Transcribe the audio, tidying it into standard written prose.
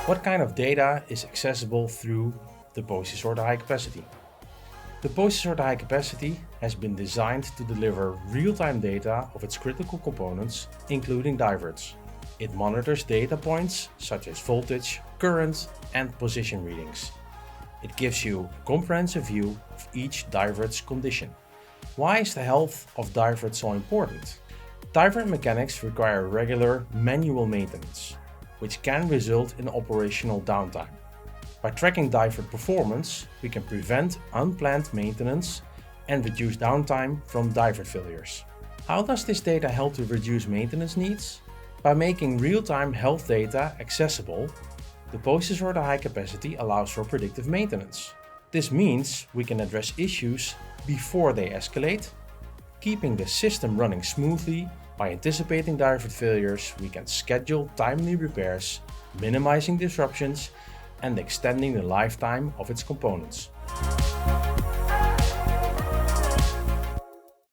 What kind of data is accessible through the Posisorter High Capacity? The Posisorter High Capacity has been designed to deliver real-time data of its critical components, including diverts. It monitors data points such as voltage, current, and position readings. It gives you a comprehensive view of each divert's condition. Why is the health of divert so important? Divert mechanics require regular manual maintenance, which can result in operational downtime. By tracking divert performance, we can prevent unplanned maintenance and reduce downtime from divert failures. How does this data help to reduce maintenance needs? By making real-time health data accessible, the Posisorter High Capacity allows for predictive maintenance. This means we can address issues before they escalate, keeping the system running smoothly. By anticipating divert failures, we can schedule timely repairs, minimizing disruptions and extending the lifetime of its components.